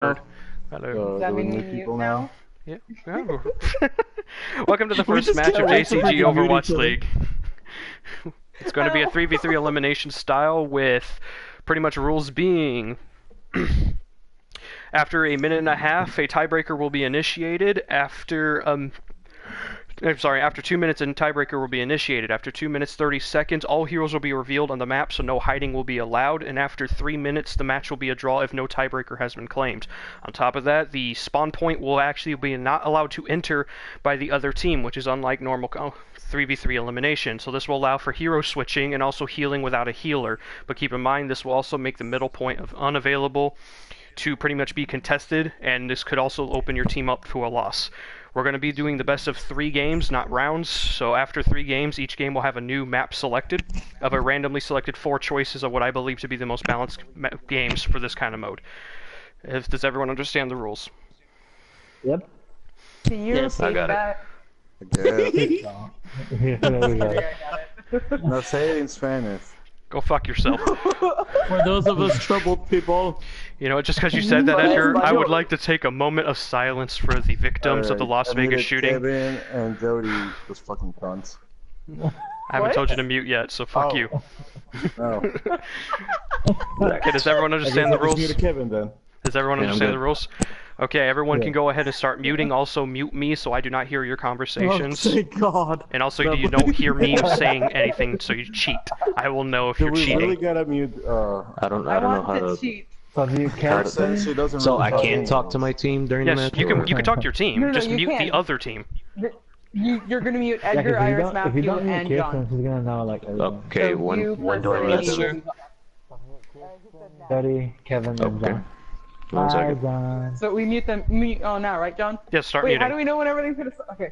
Oh, Hello. does that Do we mean mute we people mute now? now? Yeah. Yeah. Welcome to the We first just match can't of wait to JCG freaking mute Overwatch each other. League. It's going to be a 3v3 elimination style with pretty much rules being after a minute and a half, a tiebreaker will be initiated. After 2 minutes, a tiebreaker will be initiated. After 2 minutes 30 seconds, all heroes will be revealed on the map, so no hiding will be allowed. And after 3 minutes, the match will be a draw if no tiebreaker has been claimed. On top of that, the spawn point will actually be not allowed to enter by the other team, which is unlike normal 3v3 elimination. So this will allow for hero switching and also healing without a healer. But keep in mind, this will also make the middle point unavailable to pretty much be contested, and this could also open your team up to a loss. We're going to be doing the best of 3 games, not rounds, so after 3 games, each game will have a new map selected of a randomly selected 4 choices of what I believe to be the most balanced games for this kind of mode. Does everyone understand the rules? Yep. Can you Yes, repeat I got it. that? Yeah. Okay, I got it. No, say it in Spanish. Go fuck yourself. For those of us troubled people. You know, just because you said that, Edgar, I would like to take a moment of silence for the victims of the Las Vegas shooting. Kevin and Jody was fucking cunts. I haven't told you to mute yet, so fuck you. No. Okay, does everyone understand the rules? Mute Kevin then. Does everyone Yeah, I'm understand good. the rules? Okay, everyone can go ahead and start muting. Also, mute me so I do not hear your conversations. Oh, thank God. And also, you don't hear me saying anything, so you cheat. I will know if Do you're we cheating. really gotta mute? I don't I know how want to. to cheat. So do you care? Since she doesn't So really I talk can't talk anymore. to my team during the Yes, match. you or- can talk to your team. No, Just you mute the can. other team. You're gonna mute Yeah, Edgar, 'cause Iris, if you Matthew, don't mute and Kirsten, John. she's gonna know like everyone. Okay, So when you do I personally- register? Jody, Kevin, and Okay. John. 1 Hi, second. John. So we mute them now, right, John? Yes, start Wait, muting. how do we know when everything's gonna start? Okay.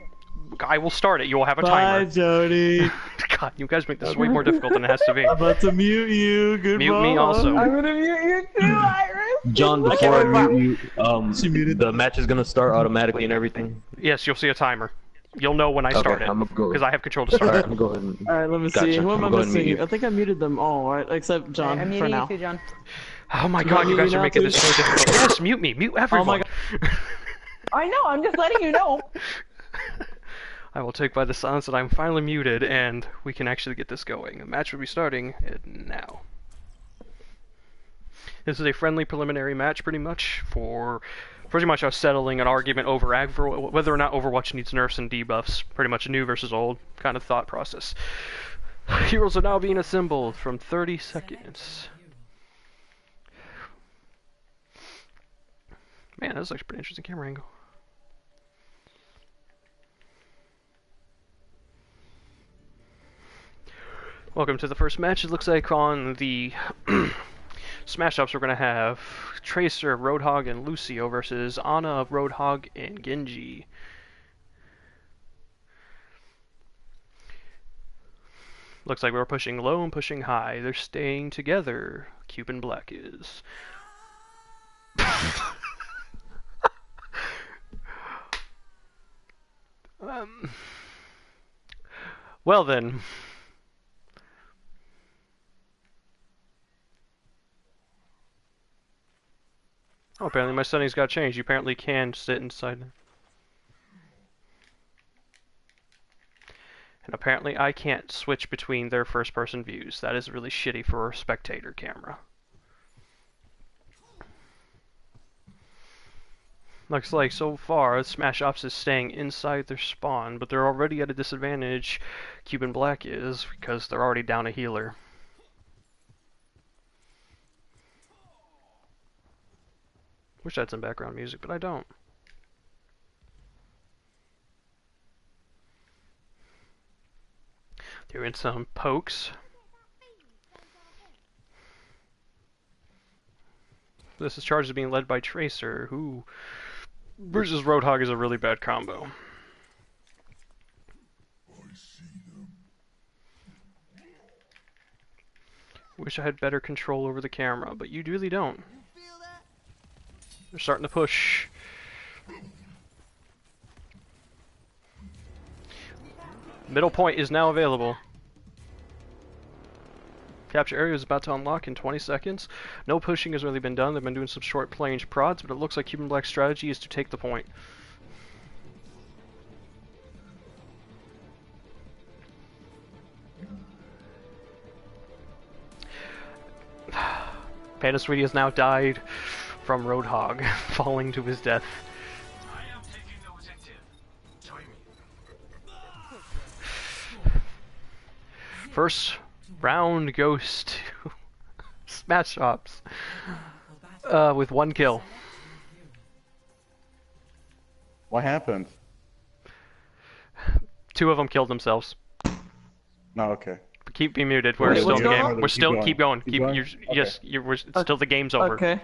I will start it. You will have a Bye, timer. Jody. God, you guys make this way more difficult than it has to be. I'm about to mute you. Goodbye. Mute me also. I'm gonna mute you too, Iris! John, I before I can't- mute you, She muted. the match is gonna start automatically and everything. Yes, you'll see a timer. You'll know when I start it, I'm gonna go. because I have control to start Alright, it. I'm going. And... Alright, let me Gotcha. see. Who am I I'm going to mute missing? you. I think I muted them all, right? Except John, I'm for muting you now. too, John. Oh my Do you god, want you me guys now are making too? this so difficult. Yes, mute me. Mute everyone. I know, I'm just letting you know. I will take by the silence that I'm finally muted, and we can actually get this going. The match will be starting now. This is a friendly preliminary match, pretty much, for pretty much us settling an argument over whether or not Overwatch needs nerfs and debuffs. Pretty much new versus old kind of thought process. Heroes are now being assembled from 30 seconds. Man, that's actually a pretty interesting camera angle. Welcome to the first match. It looks like on the Smash Ups we're going to have Tracer of Roadhog and Lucio versus Ana of Roadhog and Genji. Looks like we're pushing low and pushing high. They're staying together. Cuban Black is. Well then. Oh, apparently my settings got changed. You apparently can sit inside. And apparently I can't switch between their first-person views. That is really shitty for a spectator camera. Looks like so far Smash Ops is staying inside their spawn, but they're already at a disadvantage, Cuban Black is, because they're already down a healer. Wish I had some background music, but I don't. Doing some pokes. This is charged as being led by Tracer, who versus Roadhog is a really bad combo. Wish I had better control over the camera, but you really don't. They're starting to push. Middle point is now available. Capture area is about to unlock in 20 seconds. No pushing has really been done. They've been doing some short range prods, but it looks like Cuban Black's strategy is to take the point. Panda Sweetie has now died from Roadhog falling to his death. First round goes to Smash Ops with 1 kill. What happened? 2 of them killed themselves. No, okay. Keep me muted. We're Okay, still what's in the going game. on? We're still keep going. Keep going? Yes. We're still the game's over. Okay.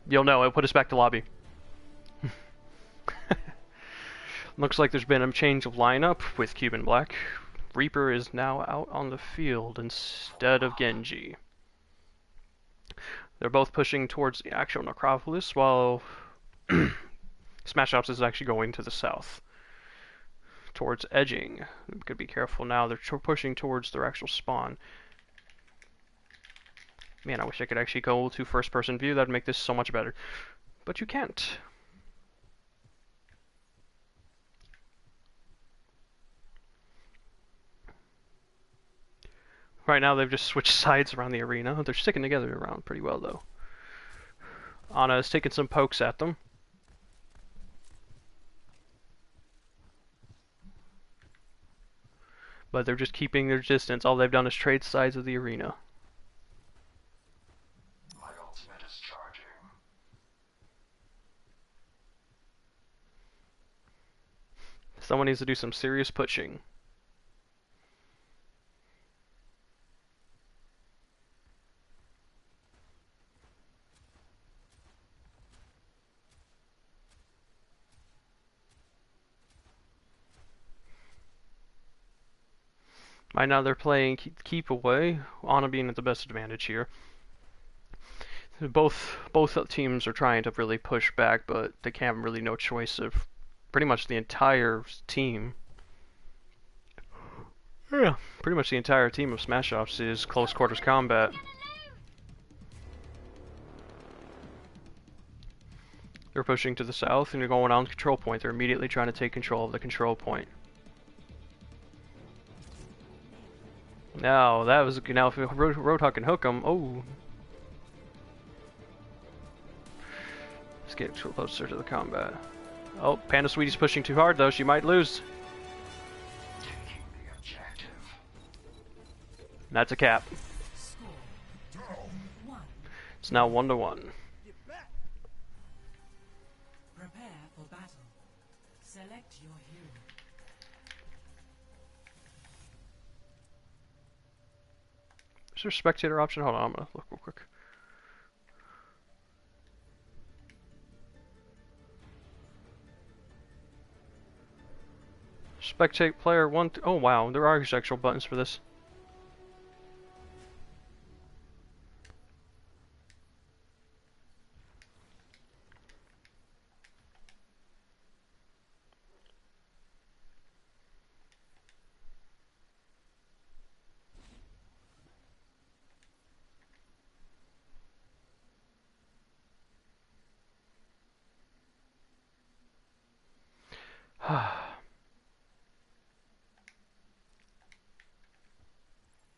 You'll know. It'll put us back to lobby. Looks like there's been a change of lineup with Cuban Black. Reaper is now out on the field instead of Genji. They're both pushing towards the actual necropolis, while Smash Ops is actually going to the south, towards edging. We could be careful now. They're pushing towards their actual spawn. Man, I wish I could actually go to first-person view. That'd make this so much better. But you can't. Right now, they've just switched sides around the arena. They're sticking together around pretty well, though. Ana is taking some pokes at them. But they're just keeping their distance. All they've done is trade sides of the arena. My ultimate is charging. Someone needs to do some serious pushing. Right now they're playing keep away, Ana being at the best advantage here. Both teams are trying to really push back, but they have really no choice of pretty much the entire team. Yeah, pretty much the entire team of Smash Ops is close quarters combat. They're pushing to the south and they're going on control point. They're immediately trying to take control of the control point. Now that was now if Roadhog can hook him. Oh, let's get closer to the combat. Oh, Panda Sweetie's pushing too hard though. She might lose. Taking the objective. And that's a cap. It's now 1-1. Prepare for battle. Select your hero. Is there a spectator option? Hold on, I'm gonna look real quick. Spectate player 1. Oh wow, there are actual buttons for this.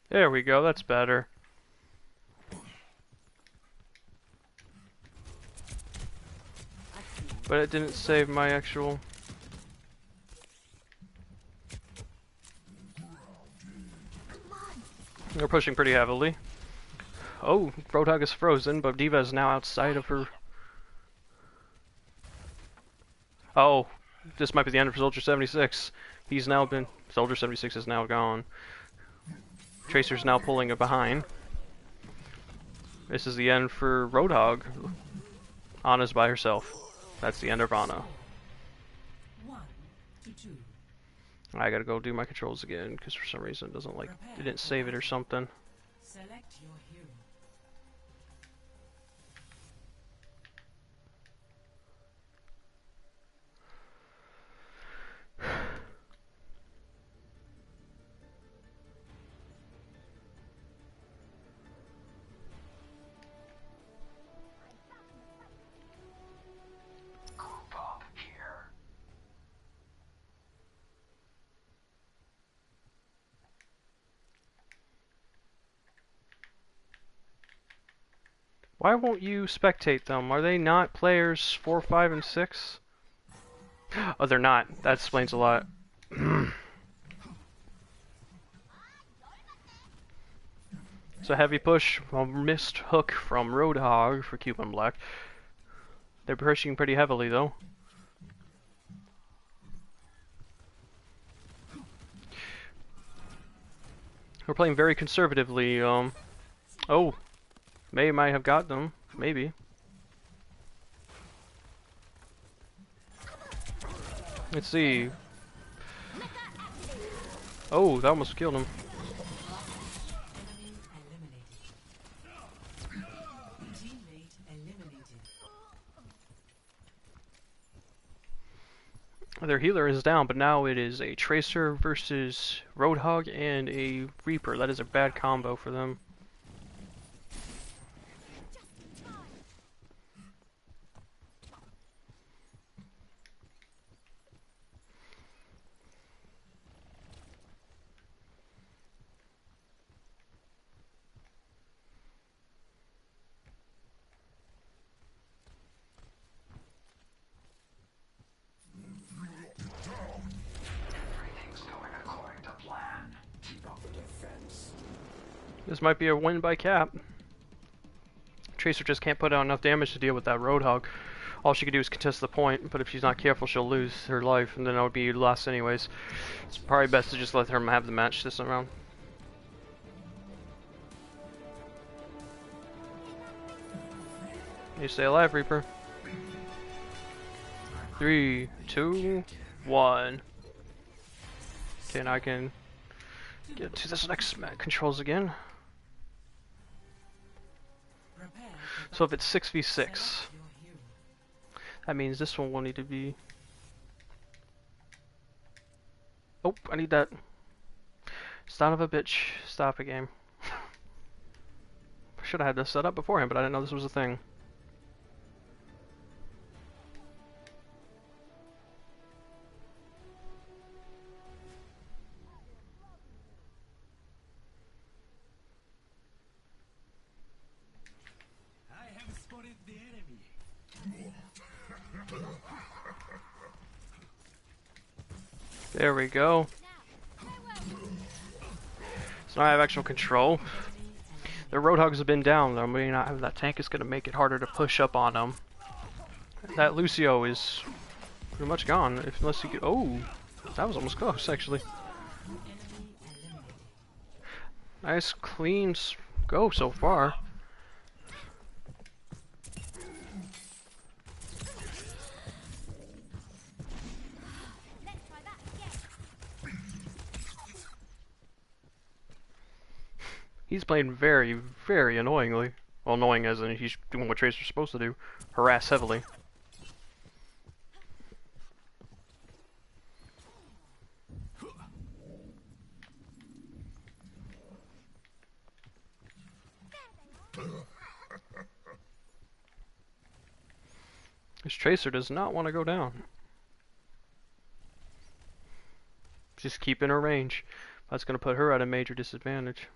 There we go, that's better. But it didn't save my actual... They're pushing pretty heavily. Oh, Roadhog is frozen, but Diva is now outside of her... Oh, this might be the end of Soldier 76. He's now been... Soldier 76 is now gone. Tracer's now pulling it behind. This is the end for Roadhog. Ana's by herself. That's the end of Ana. 1 to 2. I gotta go do my controls again, because for some reason it doesn't like... It didn't save it or something. Select your hero. Why won't you spectate them? Are they not players 4, 5, and 6? Oh, they're not. That explains a lot. It's a heavy push, a missed hook from Roadhog for Cuban Black. They're pushing pretty heavily though. We're playing very conservatively. Oh, May might have got them. Maybe. Let's see. Oh, that almost killed him. Teammate eliminated. Their healer is down, but now it is a Tracer versus Roadhog and a Reaper. That is a bad combo for them. Everything's going according to plan. Keep up the defense. This might be a win by Cap. Tracer just can't put out enough damage to deal with that Roadhog. All she can do is contest the point, but if she's not careful, she'll lose her life, and then that would be lost anyways. It's probably best to just let her have the match this round. You stay alive, Reaper. 3, 2, 1. Okay, now I can get to this next controls again. Prepare for So if it's 6v6, select your hero. that means this one will need to be... Oh, I need that. Son of a bitch. Stop a game. I should have had this set up beforehand, but I didn't know this was a thing. I have spotted the enemy. There we go. So now I have actual control. The Roadhogs have been down, though. Maybe not have that tank is going to make it harder to push up on them. That Lucio is pretty much gone, unless you get... Oh, that was almost close, actually. Nice, clean go so far. He's playing very, very annoyingly. Well, annoying as in he's doing what Tracer's supposed to do. Harass heavily. This Tracer does not want to go down. Just keeping her range. That's going to put her at a major disadvantage.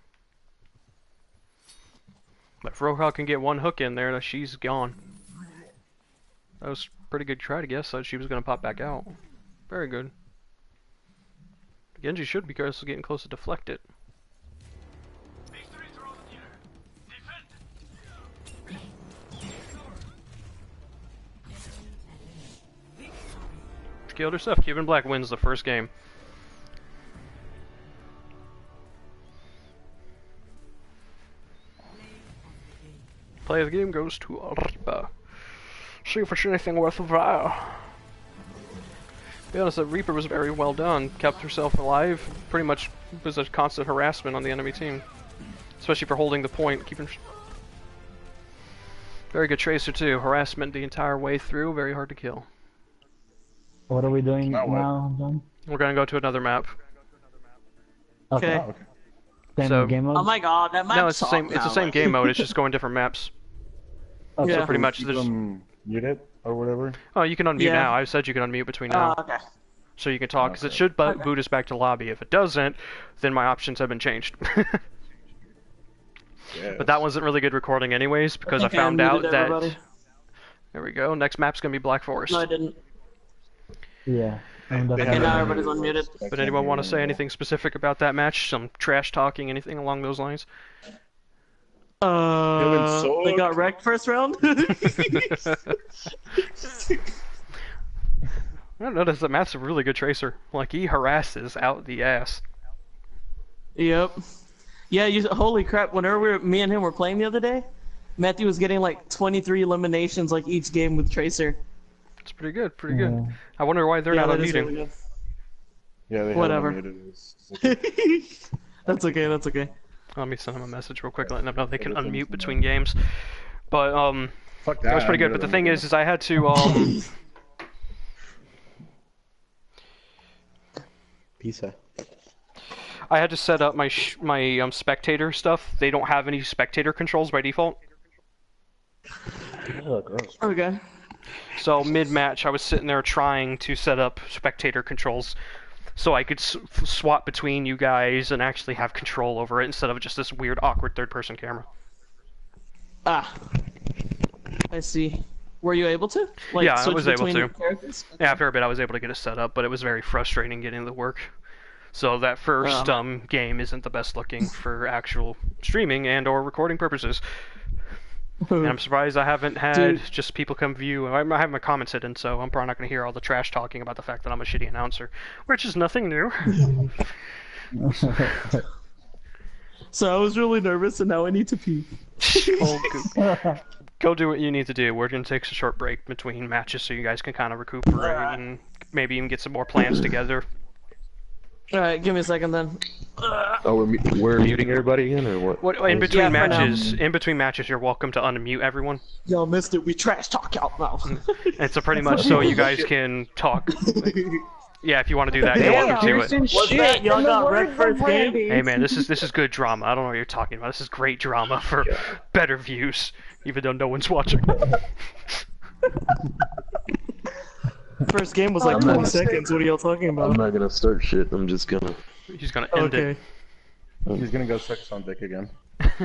But if Roadhog can get one hook in there, she's gone. That was a pretty good try to guess that she was going to pop back out. Very good. Genji should be getting close to deflect it. Killed her stuff. Cuban Black wins the first game. Play of the game goes to Reaper. See if it's anything worthwhile. To be honest, the Reaper was very well done. Kept herself alive. Pretty much was a constant harassment on the enemy team. Especially for holding the point. Keeping... Very good Tracer too. Harassment the entire way through. Very hard to kill. What are we doing Now what? now, John? We're gonna go to another map. Okay. Oh, okay. Same So- game mode? Oh my god, that map No, it's the same. It's the same game mode. It's just going different maps. Okay. Yeah. So pretty much Keep there's. them muted or whatever. Oh, you can unmute Yeah. now. I said you can unmute between now, okay. so you can talk. Because it Okay. should boot us back to lobby. If it doesn't, then my options have been changed. But that wasn't really good recording anyways, because I think I found out unmuted that... everybody. There we go, next map's gonna be Black Forest. No, I didn't. Yeah. I'm They Okay, haven't now unmuted everybody's us. unmuted. I But can't anyone hear want to them say at all. anything specific about that match? Some trash talking, anything along those lines? so They got wrecked first round? I noticed that Matt's a really good tracer. Like, he harasses out the ass. Yep. Yeah, holy crap, whenever me and him were playing the other day, Matthew was getting like 23 eliminations like each game with Tracer. It's pretty good, pretty good. Yeah. I wonder why they're Yeah, not that is unmuting. really good. Yeah, they Whatever. haven't unmuted us. That's okay, that's okay. Let me send them a message real quick, letting them know they can Everything's unmute between games. But, Fuck that was pretty good. But the thing is I had to, Pizza. I had to set up my spectator stuff. They don't have any spectator controls by default. Oh, gross. Okay. So mid-match, I was sitting there trying to set up spectator controls so I could swap between you guys and actually have control over it instead of just this weird, awkward third-person camera. Ah. I see. Were you able to? Like, Yeah, I switch was able between to. characters? Yeah, after a bit, I was able to get it set up, but it was very frustrating getting the work. So that first game isn't the best looking for actual streaming and or recording purposes. And I'm surprised I haven't had just people come view. I have my comments hidden, so I'm probably not going to hear all the trash talking about the fact that I'm a shitty announcer, which is nothing new. So I was really nervous and now I need to pee. Go do what you need to do. We're going to take a short break between matches so you guys can kind of recuperate and maybe even get some more plans together. Alright, give me a second then. Oh, we're muting everybody again, or what? What in between Yeah, for now. matches, you're welcome to unmute everyone. Y'all missed it, we trash talk out now. And so pretty much so you guys can talk. Yeah, if you want to do that, you're Damn, welcome to Kirsten, it. What's shit, that? Y'all in the got words wrecked first of game? Randy. Hey man, this is good drama. I don't know what you're talking about. This is great drama for better views, even though no one's watching. First game was like I'm 20 not- seconds, what are y'all talking I'm about? not gonna start shit. I'm just gonna. He's gonna end Okay. it. He's gonna go suck some dick again. But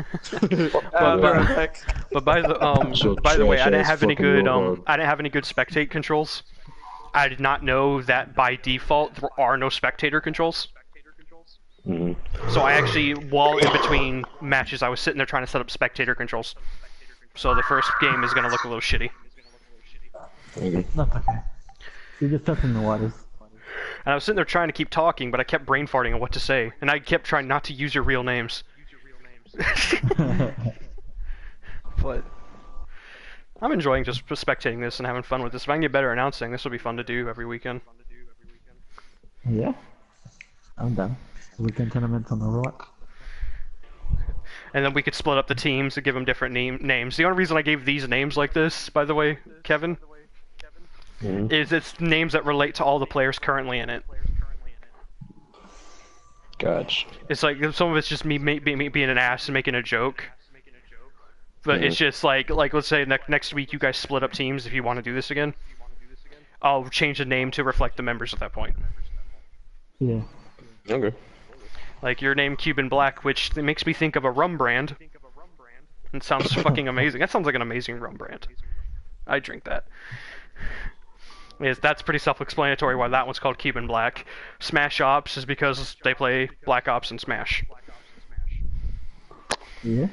by the So by the way, I didn't trash-ass have any fucking good robot. I didn't have any good spectate controls. I did not know that by default there are no spectator controls. Mhm. So I actually, while in between matches, I was sitting there trying to set up spectator controls. So the first game is gonna look a little shitty. Okay. That's okay. You're just testing the waters. And I was sitting there trying to keep talking, but I kept brain farting on what to say, and I kept trying not to use your real names. But I'm enjoying just spectating this and having fun with this. If I can get better announcing, this will be fun to do every weekend. Yeah. I'm done. Weekend tournaments on Overwatch. And then we could split up the teams and give them different names. The only reason I gave these names like this, by the way, Kevin, Mhm. is it's names that relate to all the players currently in it. Gotcha. It's like some of it's just me being an ass and making a joke. But it's just like let's say next week you guys split up teams if you want to do this again. I'll change the name to reflect the members at that point. Yeah. Okay. Like your name Cuban Black, which makes me think of a rum brand. It sounds fucking amazing. That sounds like an amazing rum brand. I drink that. Yes, that's pretty self-explanatory why that one's called Cuban Black. Smash Ops is because they play Black Ops and Smash. Yeah.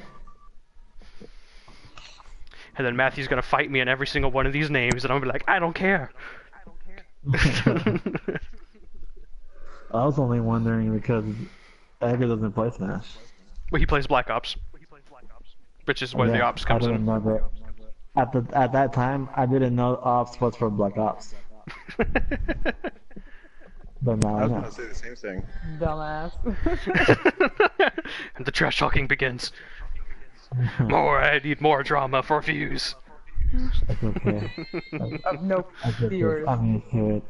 And then Matthew's gonna fight me on every single one of these names, and I'm gonna be like, I don't care. I was only wondering because Edgar doesn't play Smash. Well, he plays Black Ops, which is where the Yeah, Ops comes I didn't in. know that. At that time, I didn't know Ops was for Black Ops. But now I I was know. gonna say the same thing. Dumbass. And the trash talking begins. I need more drama for views. That's okay. Of no I get viewers. this. I'm used to it.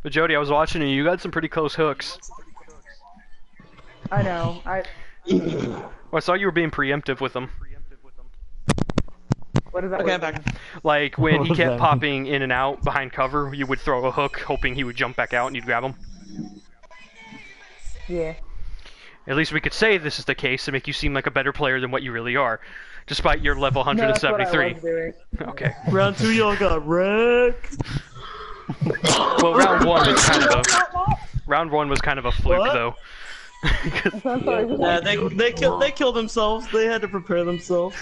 But Jody, I was watching and you got some pretty close hooks. I know. Well, I saw you were being preemptive with them. What is that? Okay, word? I'm back. Like when What he was kept that? popping in and out behind cover, you would throw a hook hoping he would jump back out and you'd grab him. Yeah. At least we could say this is the case to make you seem like a better player than what you really are, despite your level No, that's what I 173. was doing. Okay. Round 2, y'all got wrecked. Well, round one was kind of a fluke, What? though. I'm sorry. Yeah, they killed themselves. They had to prepare themselves.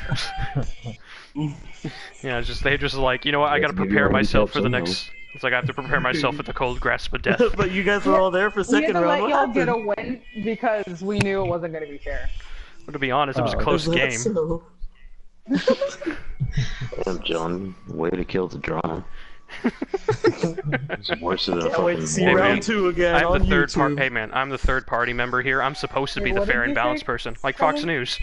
Yeah, they just like, you know what? I gotta prepare myself for the next. It's like I have to prepare myself for the cold grasp of death. But you guys were all there for We had second to round. let What y'all get a happened? win because we knew it wasn't going to be fair. But to be honest, it was a close Is that game. so? Damn, John, way to kill the drama. It's worse than a Can't wait to see Hey, man, round 2 again I'm on the third YouTube. Hey man, I'm the third party member here. I'm supposed to be Wait, the what fair did and you balanced say? person, like Fox News.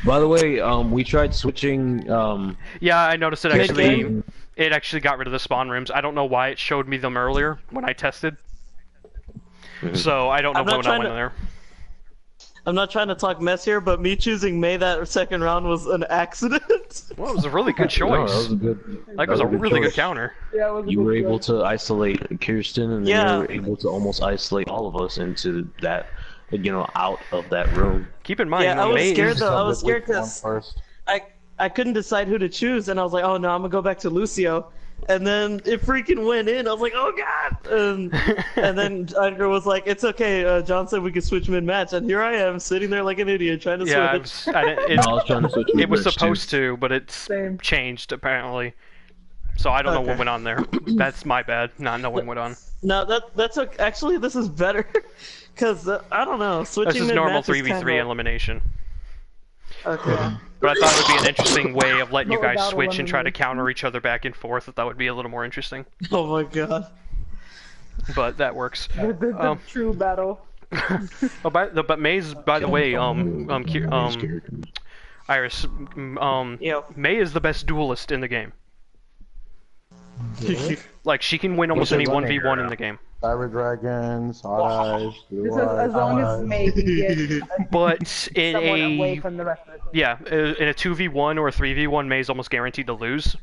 By the way, we tried switching. Yeah, I noticed it Good actually. game. It actually got rid of the spawn rooms. I don't know why it showed me them earlier when I tested. So I don't know I'm not when I trying went to- in there. I'm not trying to talk mess here, but me choosing May that second round was an accident. Well, it was a really good No, that choice. was a good. Like, it was a really good choice. counter. Yeah, it was a You good were able choice. to isolate Kirsten, and then Yeah. you were able to almost isolate all of us into that, out of that room. Keep in mind, Yeah, I was May scared is- though. I was scared One because first. I couldn't decide who to choose, and I was like, oh no, I'm gonna go back to Lucio. And then it freaking went in. I was like, oh god! And then Edgar was like, it's okay. John said we could switch mid-match, and here I am sitting there like an idiot trying to Yeah, switch. I was trying to switch. it was mid-match, supposed too. to, but it's Same. changed apparently. So I don't know what Okay. went on there. That's my bad, not knowing what on. No, that's okay. Actually, this is better, because I don't know. Switching This is normal mid-match 3v3 elimination. Okay. But I thought it would be an interesting way of letting you But guys without switch and try to elimination. counter each other back and forth. I thought would be a little more interesting. Oh my god. But that works. The Um, true battle. Oh, but May's, by the way, Iris, Yo. May is the best duelist in the game. Like, she can win almost any 1v1 in the game. Cyber Dragons, Hot Eyes, Blue This is as Eyes, long as Eyes. maybe get But in someone away a from the rest of the team. yeah, in a 2v1 or a 3v1, May's almost guaranteed to lose.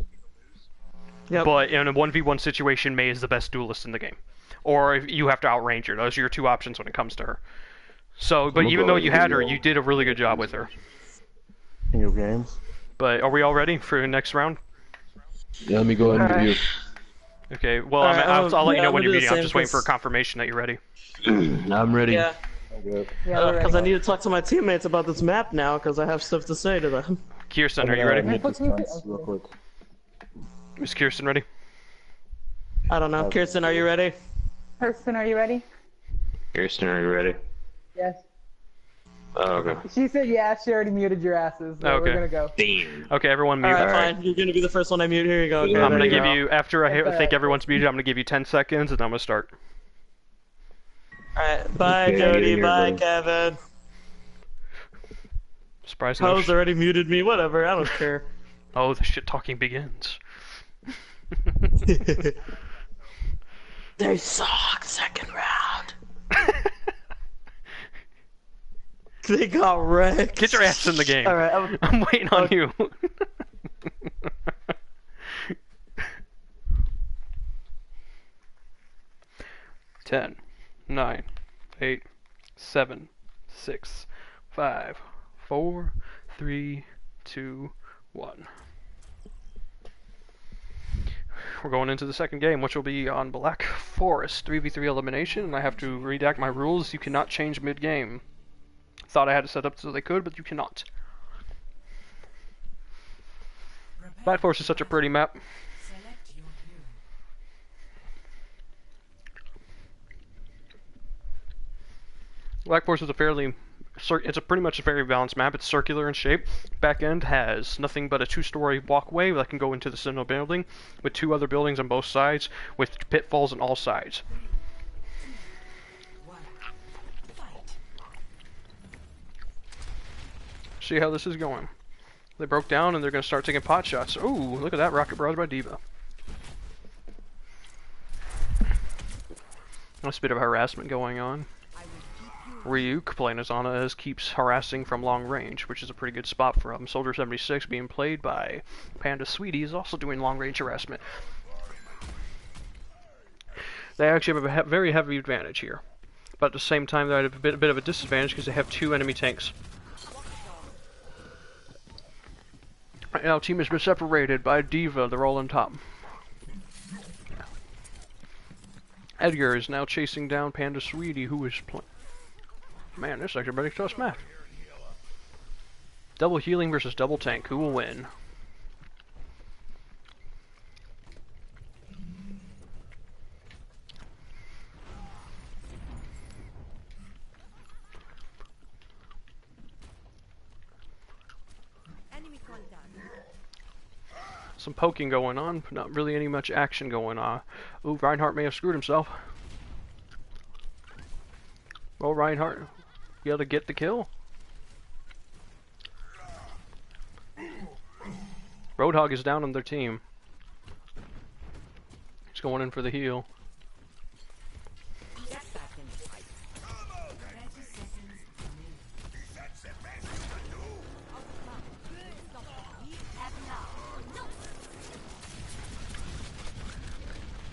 Yep. But in a 1v1 situation, May is the best duelist in the game. Or if you have to outrange her. Those are your two options when it comes to her. So, but even though you had her, you did a really good job with her. King of Games. But are we all ready for the next round? Yeah, let me go ahead and Alright. review. Okay, well, Alright, I'll let you yeah, know I'm when gonna you're do the meeting. I'm same just waiting for a 'cause- confirmation that you're ready. I'm ready. Yeah. Good. Yeah, we're Because I ready. need to talk to my teammates about this map now, because I have stuff to say to them. Kirsten, are you ready? Mid distance, real quick. Is Kirsten ready? I don't know. Kirsten, are you ready? Kirsten, are you ready? Kirsten, are you ready? Yes. Oh, okay. She said yes. She already muted your asses. So Okay. we're gonna go. Damn. Okay, everyone mute. Alright, fine. You're gonna be the first one I mute. Here you go. Okay, I'm there gonna you give go. you, after I Okay. think everyone's muted, I'm gonna give you 10 seconds and I'm gonna start. Alright, bye Okay, Jody, here, bye buddy. Kevin. Surprise no. Hose already muted me. Whatever, I don't care. Oh, the shit talking begins. They suck. Second round. They got wrecked. Get your ass in the game. Alright, I'm waiting on you. Ten, 9, 8, 7, 6, 5, 4, 3, 2, 1. We're going into the second game, which will be on Black Forest 3v3 elimination, and I have to redact my rules. You cannot change mid-game. Thought I had it set up so they could, but you cannot. Black Forest is such a pretty map. Select your hero. Black Forest is a fairly, it's a pretty much a very balanced map. It's circular in shape. Back end has nothing but a 2-story walkway that can go into the center building, with 2 other buildings on both sides, with pitfalls on all sides. One. Fight. See how this is going. They broke down and they're going to start taking pot shots. Ooh, look at that rocket barrage by Diva. Nice bit of harassment going on. Ryuk, playing as Ana, keeps harassing from long range, which is a pretty good spot for him. Soldier 76 being played by Panda Sweetie is also doing long range harassment. They actually have a very heavy advantage here. But at the same time, they have a bit of a disadvantage because they have 2 enemy tanks. Right now, team has been separated by D.Va. They're all on top. Edgar is now chasing down Panda Sweetie, who is playing. Man, this is actually a pretty tough match. Double healing versus double tank. Who will win? Some poking going on, but not really any much action going on. Ooh, Reinhardt may have screwed himself. Well, Reinhardt, be able to get the kill. Roadhog is down on their team. He's going in for the heal.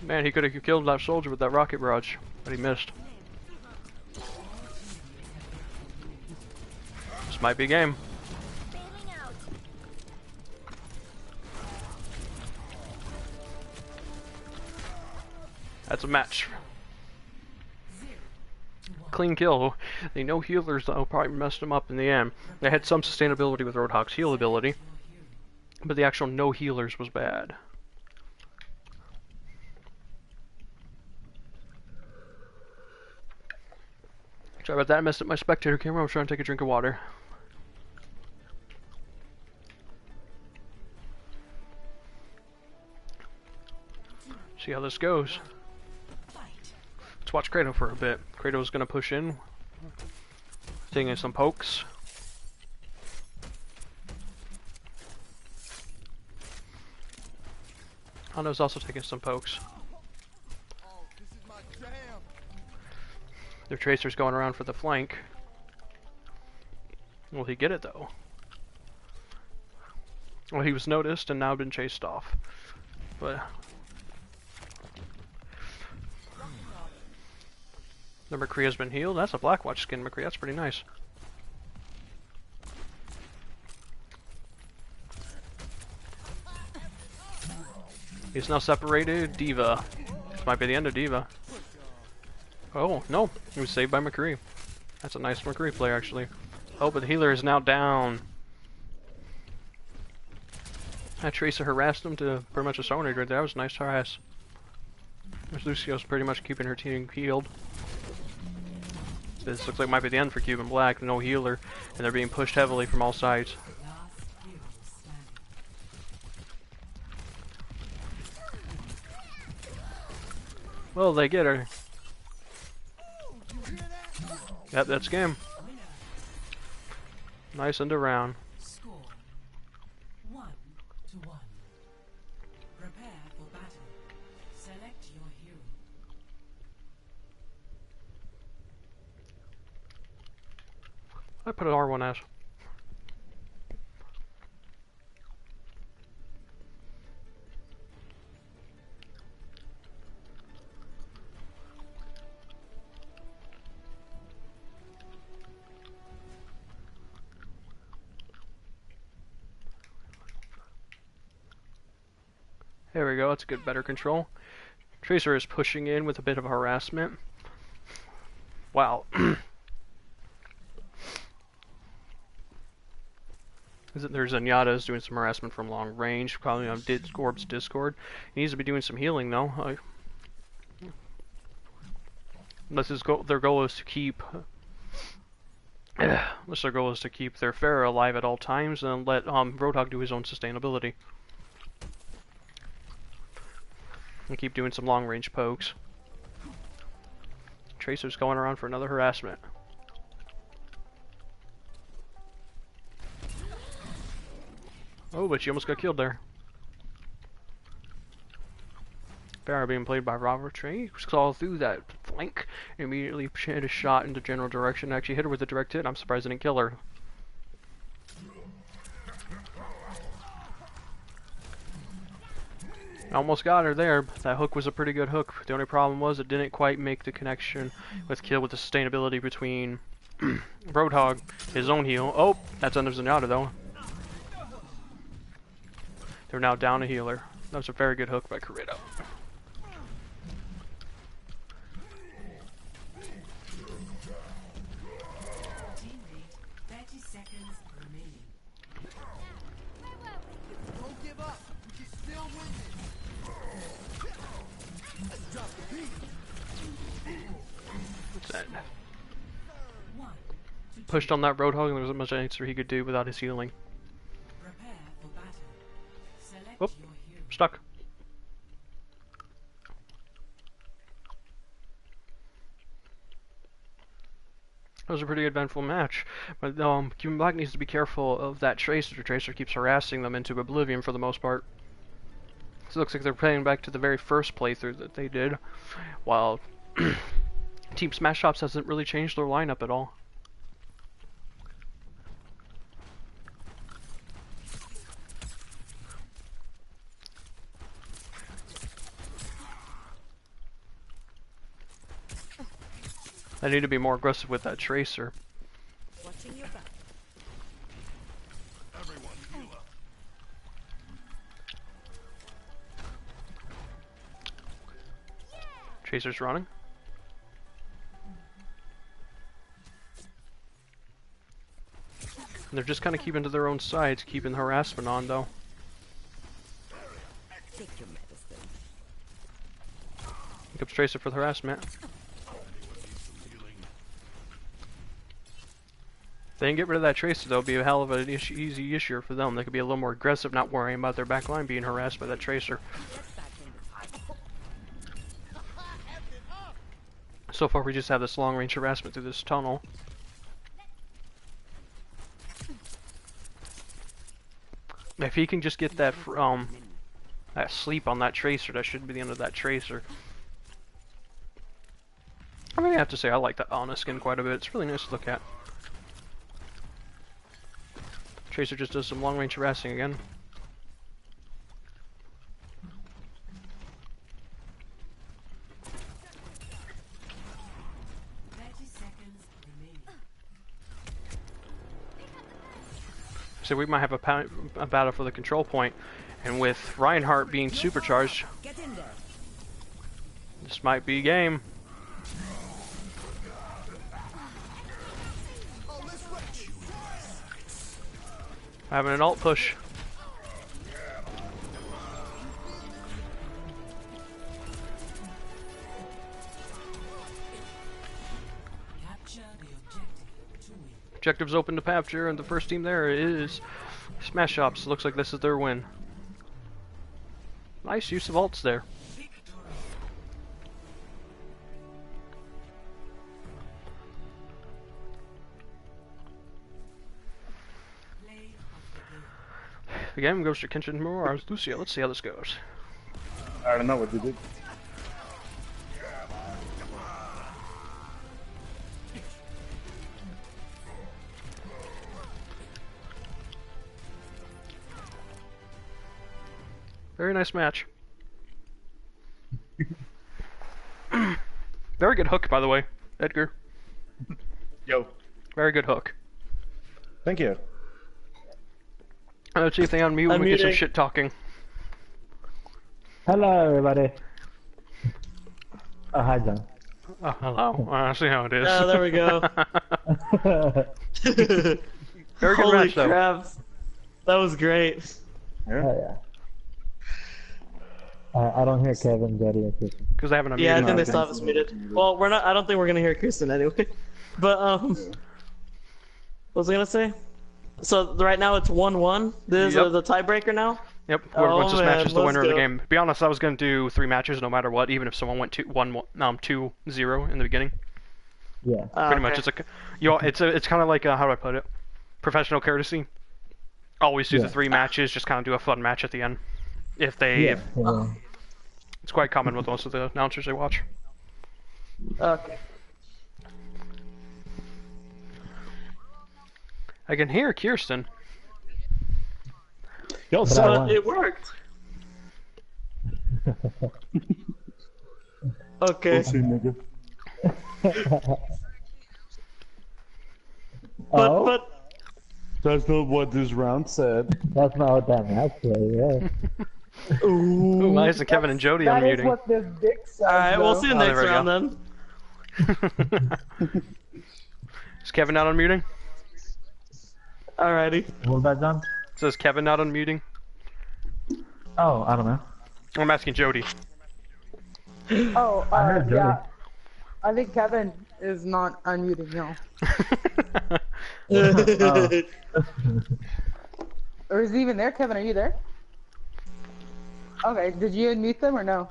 Man, he could have killed that soldier with that rocket barrage, but he missed. This might be game. That's a match. Clean kill. The no healers though probably messed them up in the end. They had some sustainability with Roadhog's heal ability, but the actual no healers was bad. Sorry about that, I messed up my spectator camera. I was trying to take a drink of water. See how this goes. Let's watch Kratos for a bit. Kratos gonna push in, taking some pokes. Hono's also taking some pokes. Their Tracer's going around for the flank. Will he get it though? Well, he was noticed and now been chased off. But the McCree has been healed. That's a Blackwatch skin, McCree. That's pretty nice. He's now separated. D.Va. This might be the end of D.Va. Oh, no. He was saved by McCree. That's a nice McCree play, actually. Oh, but the healer is now down. That Tracer harassed him to pretty much a Sonar right there. That was a nice harass. Lucio's pretty much keeping her team healed. This looks like it might be the end for Cuban Black. No healer, and they're being pushed heavily from all sides. Well, they get her. Yep, that's game. Nice end around. Score 1-1. Prepare for battle. Select your hero. I put an R1S. There we go, that's a good, better control. Tracer is pushing in with a bit of harassment. Wow. There's Zenyatta's doing some harassment from long range, probably on Gorb's Discord. He needs to be doing some healing though. Unless their goal is to keep their Pharah alive at all times and let Roadhog do his own sustainability. And keep doing some long range pokes. Tracer's going around for another harassment. Oh, but she almost got killed there. Pharah being played by Robert Trey, who saw through that flank and immediately hit a shot in the general direction. Actually hit her with a direct hit. I'm surprised I didn't kill her. Almost got her there, but that hook was a pretty good hook. The only problem was it didn't quite make the connection with kill with the sustainability between Roadhog, his own heal. Oh, that's under Zenyatta though. They're now down a healer. That was a very good hook by Corrado. Pushed on that Roadhog and there wasn't much answer he could do without his healing. Whoop, stuck. It was a pretty eventful match, but Cuban Black needs to be careful of that Tracer. Tracer keeps harassing them into oblivion for the most part. So it looks like they're playing back to the very first playthrough that they did, while Team Smash Shops hasn't really changed their lineup at all. I need to be more aggressive with that Tracer. Watching your back. Tracer's running. And they're just kind of keeping to their own sides, keeping the harassment on though. Take your medicine. Here comes Tracer for the harassment. If they can get rid of that Tracer though, it'll be a hell of an easy issue for them. They could be a little more aggressive, not worrying about their back line being harassed by that Tracer. So far we just have this long range harassment through this tunnel. If he can just get that that sleep on that Tracer, that should be the end of that Tracer. I really have to say I like that Ana skin quite a bit. It's really nice to look at. Tracer just does some long range harassing again. So we might have a battle for the control point, and with Reinhardt being supercharged, this might be game. Having an alt push. Objectives open to capture, and the first team there is Smash Shops. Looks like this is their win. Nice use of ults there. The game goes to Kenshin Murar's Lucio. Let's see how this goes. I don't know what you did. Very nice match. Very good hook, by the way, Edgar. Yo. Very good hook. Thank you. Let's see if they unmute and we get some shit talking. Hello, everybody. Oh, hi, John. Oh, hello. I see how it is. Oh, there we go. Very good Holy match, though. crap. That was great. Yeah. Oh, yeah. I don't hear Kevin, Jody, or Kristen. Because I haven't unmuted. Yeah, I think they still have us muted. Well, we're not. I don't think we're gonna hear Kristen anyway. But what was I gonna say? So right now it's 1-1. This is the tiebreaker now. Yep. Whoever wins this match is the winner of the go. game. To be honest, I was gonna do 3 matches no matter what, even if someone went 2-0 in the beginning. Yeah. Pretty much, it's it's kind of like how do I put it? Professional courtesy. Always do the 3 matches. Just kind of do a fun match at the end. If they, it's quite common with most of the announcers I watch. Okay. I can hear Kirsten. Yo, So it worked. Okay. We'll see, nigga. Oh? But That's not what this round said. That's not what that match said, yeah. Ooh, why isn't Kevin and Jody That is unmuting? what this dick says. alright, we'll see you Oh, next there we round go. then. Is Kevin not unmuting? Alrighty. What was that, John? Says Kevin not unmuting? Oh, I don't know. I'm asking Jody. Oh, I heard Jody. yeah. I think Kevin is not unmuting, no. Oh. Or is he even there? Kevin, are you there? Okay, did you unmute them or no?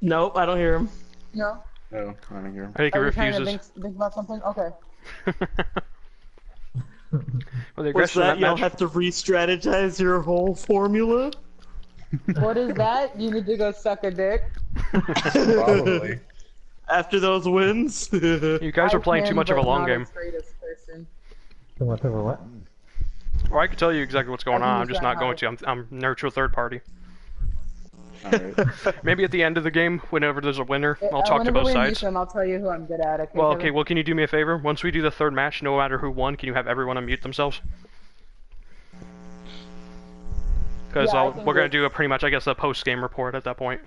Nope, I don't hear him. No? No, I don't hear him. I think he Are you trying to refuses. think about something? Okay. Well, the What's aggression that? of You'll match. have to re-strategize your whole formula? What is that? You need to go suck a dick? Probably. After those wins? You guys are playing too much of a long game. So much of a what? Or I could tell you exactly what's going I on. think I'm just he's not trying going to. I'm neutral third party. Alright. Maybe at the end of the game, whenever there's a winner, I'll talk to Whenever both we sides. Them, I'll tell you who I'm good at. Okay, Well, Kevin? okay. Well, can you do me a favor? Once we do the third match, no matter who won, can you have everyone unmute themselves? Because Yeah, I think we're gonna that- do a pretty much, I guess, a post-game report at that point.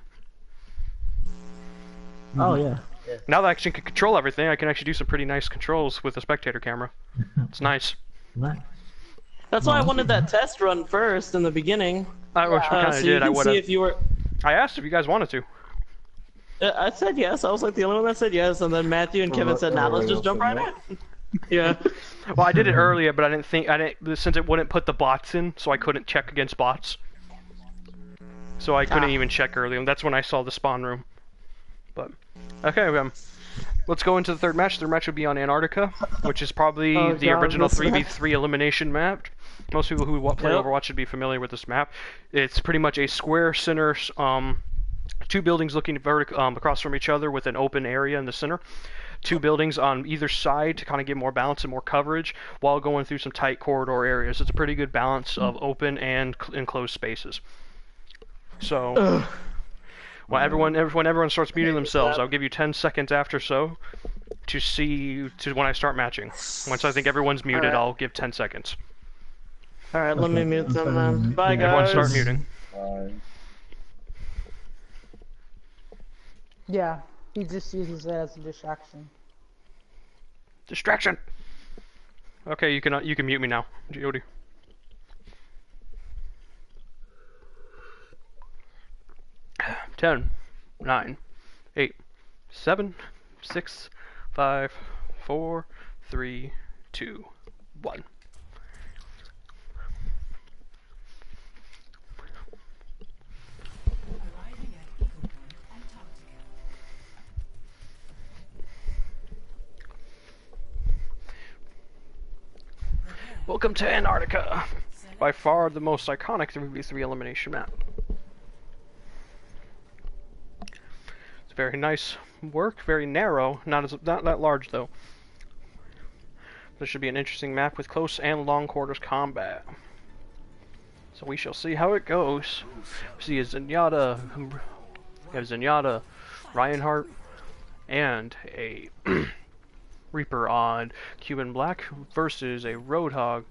Oh, yeah. Now that I actually can control everything, I can actually do some pretty nice controls with the spectator camera. It's nice. Nice. That's why I wanted that test run first in the beginning. I wish we kind of so did. you I can would see have. if you were... I asked if you guys wanted to. I said yes. I was like the only one that said yes, and then Matthew and Kevin said, "Nah, let's just jump right in." Yeah. Well, I did it earlier, but I didn't since it wouldn't put the bots in, so I couldn't check against bots. So I couldn't even check earlier, and that's when I saw the spawn room. But okay, let's go into the third match. The third match would be on Antarctica, which is probably Oh, the God, original this 3v3 elimination map. Most people who play Yep. Overwatch should be familiar with this map. It's pretty much a square center, two buildings looking across from each other with an open area in the center. Two buildings on either side to kind of get more balance and more coverage while going through some tight corridor areas. It's a pretty good balance of open and enclosed spaces. So, when everyone starts muting themselves, I'll give you 10 seconds after to when I start matching. Once I think everyone's muted, Alright. I'll give 10 seconds. Alright, let me mute them then. Bye, Everyone guys. start muting. Yeah, he just uses it as a distraction. Distraction. Okay, you can mute me now, Jody. Ten, 9, 8, 7, 6, 5, 4, 3, 2, 1. Arriving at Eagle Point, Antarctica. Welcome to Antarctica. By far the most iconic 3v3 elimination map. It's very nice work, very narrow, not that large though. This should be an interesting map with close and long quarters combat. So we shall see how it goes. We see a Zenyatta, Reinhardt, and a Reaper on Cuban Black versus a Roadhog,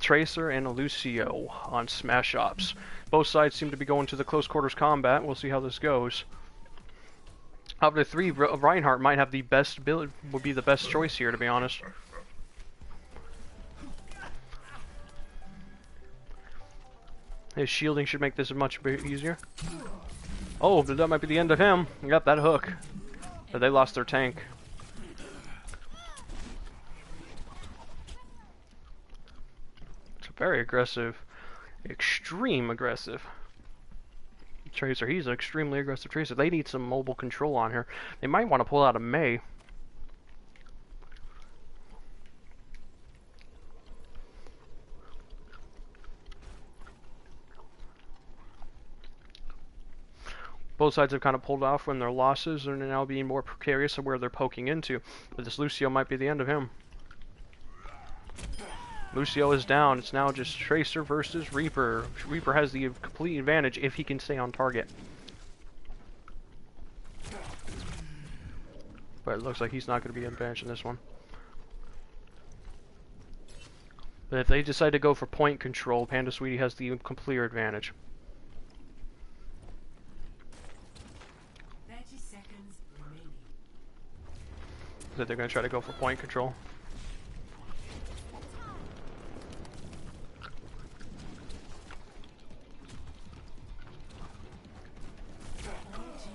Tracer, and a Lucio on Smash Ops. Both sides seem to be going to the close quarters combat. We'll see how this goes. Of the three, Reinhardt might have the best build, would be the best choice here, to be honest. His shielding should make this much easier. Oh, but that might be the end of him. He got that hook. But they lost their tank. It's very aggressive. Extreme aggressive. Tracer, he's an extremely aggressive Tracer. They need some mobile control on here. They might want to pull out a Mei. Both sides have kind of pulled off from their losses and are now being more precarious of where they're poking into. But this Lucio might be the end of him. Lucio is down. It's now just Tracer versus Reaper. Reaper has the complete advantage if he can stay on target. But it looks like he's not going to be advantage in this one. But if they decide to go for point control, Panda Sweetie has the clear advantage. 30 seconds remaining. That they're going to try to go for point control.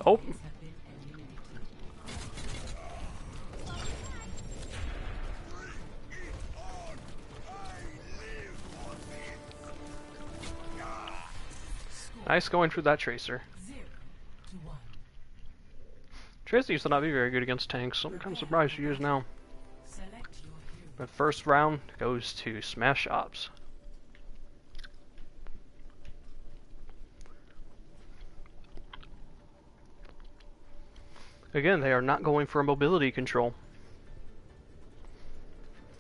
Oh! Nice going through that Tracer. 0 to 1. Tracer used to not be very good against tanks, so I'm kind of surprised she is now. Select your hero. But first round goes to Smash Ops. Again, they are not going for a mobility control.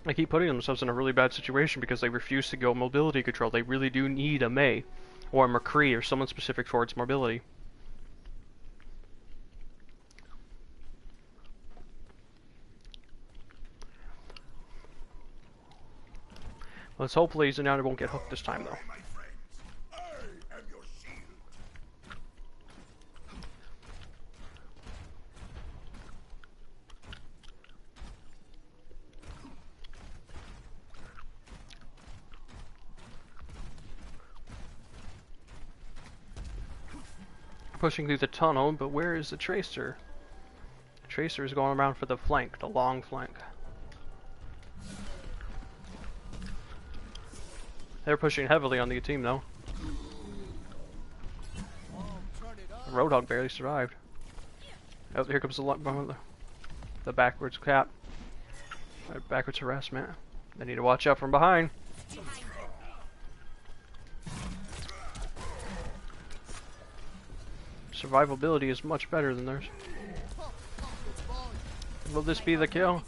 They keep putting themselves in a really bad situation because they refuse to go mobility control. They really do need a Mei, or a McCree, or someone specific towards mobility. Let's hope Legendary won't get hooked this time, though. Pushing through the tunnel, but where is the Tracer? The Tracer is going around for the flank, the long flank. They're pushing heavily on the team, though. Roadhog barely survived. Oh, here comes the backwards cap. Backwards harassment. They need to watch out from behind. Survivability is much better than theirs. Will this be the kill?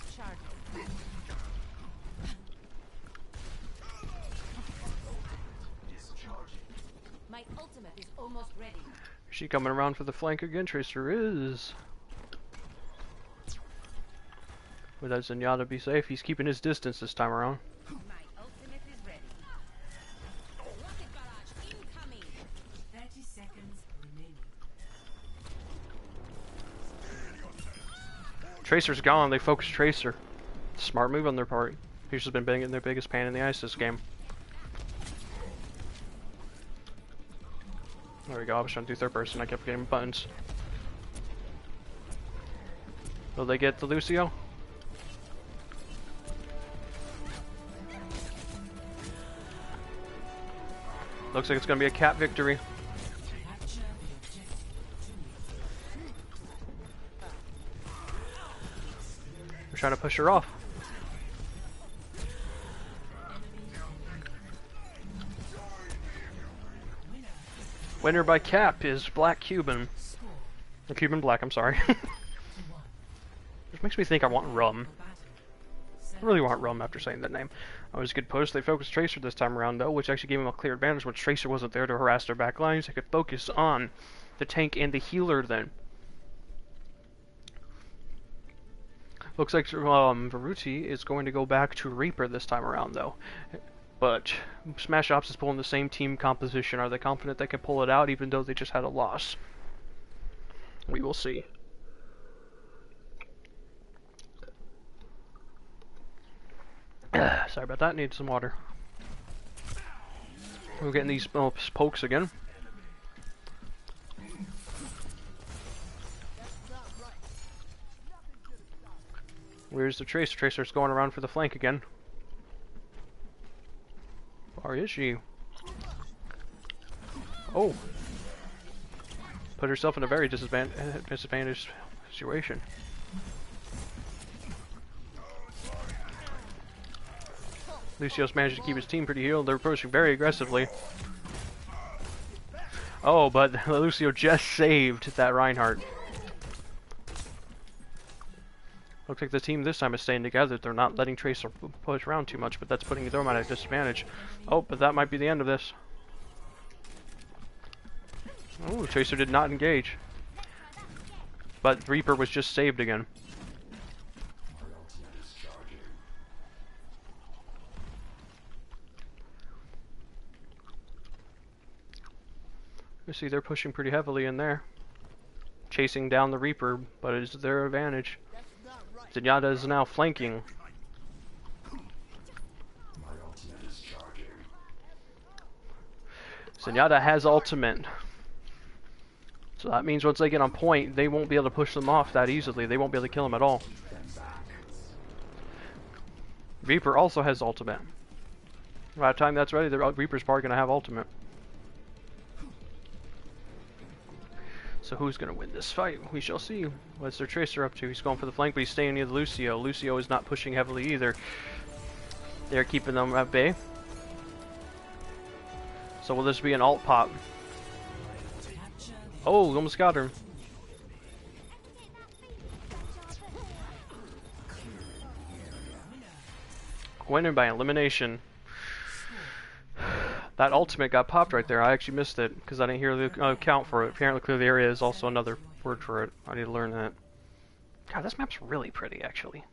My ultimate is almost ready. Is she coming around for the flank again? Tracer is. Without Zenyatta be safe, he's keeping his distance this time around. My ultimate is ready. Rocket barrage incoming. 30 seconds remaining. Tracer's gone, they focus Tracer. Smart move on their part. He's just been banging their biggest pain in the ice this game. There we go, I was trying to do third person, I kept getting buttons. Will they get the Lucio? Looks like it's going to be a cat victory. Capture the objective. We're trying to push her off. Winner by cap is Black Cuban. Or Cuban Black, I'm sorry. Which makes me think I want rum. I really want rum after saying that name. That was a good push. They focused Tracer this time around, though, which actually gave him a clear advantage when Tracer wasn't there to harass their back lines. They could focus on the tank and the healer then. Looks like Veruti is going to go back to Reaper this time around, though. But Smash Ops is pulling the same team composition. Are they confident they can pull it out, even though they just had a loss? We will see. Sorry about that, need some water. We're getting these pokes again. Where's the Tracer? Tracer's going around for the flank again. Or is she? Oh! Put herself in a very disadvantaged situation. Lucio's managed to keep his team pretty healed. They're approaching very aggressively. Oh, but Lucio just saved that Reinhardt. Looks like the team this time is staying together. They're not letting Tracer push around too much, but that's putting them at a disadvantage. Oh, but that might be the end of this. Oh, Tracer did not engage. But Reaper was just saved again. You see, they're pushing pretty heavily in there, chasing down the Reaper, but it's their advantage. Zenyatta is now flanking. Zenyatta has ultimate. So that means once they get on point, they won't be able to push them off that easily. They won't be able to kill them at all. Reaper also has ultimate. By the time that's ready, the Reaper's probably going to have ultimate. So who's going to win this fight? We shall see. What's their Tracer up to? He's going for the flank, but he's staying near the Lucio. Lucio is not pushing heavily either. They're keeping them at bay. So will this be an alt pop? Oh, almost got her. Winning by elimination. That ultimate got popped right there. I actually missed it because I didn't hear the count for it. Apparently clear the area is also another word for it. I need to learn that. God, this map's really pretty actually.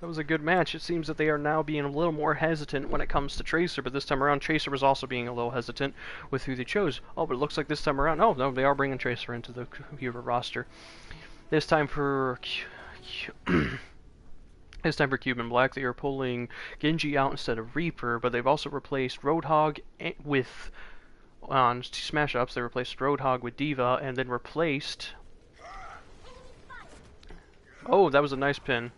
That was a good match. It seems that they are now being a little more hesitant when it comes to Tracer, but this time around Tracer was also being a little hesitant with who they chose. Oh, but it looks like this time around, oh no, they are bringing Tracer into the Cuban roster. This time for this time for Cuban Black, they are pulling Genji out instead of Reaper, but they've also replaced Roadhog with, on Smash Ups, they replaced Roadhog with Diva, and then replaced... Oh, that was a nice pin.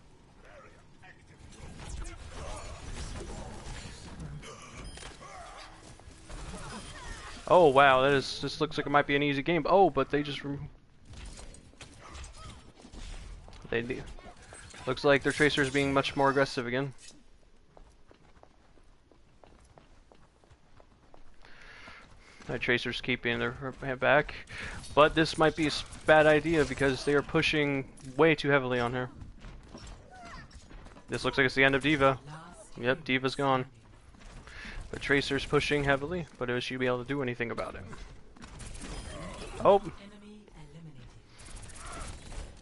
Oh wow, this looks like it might be an easy game. Oh, but they just looks like their Tracer's being much more aggressive again. My Tracer's keeping their head back, but this might be a bad idea because they are pushing way too heavily on her. This looks like it's the end of Diva. Yep, Diva's gone. The Tracer's pushing heavily, but will she be able to do anything about it? Oh!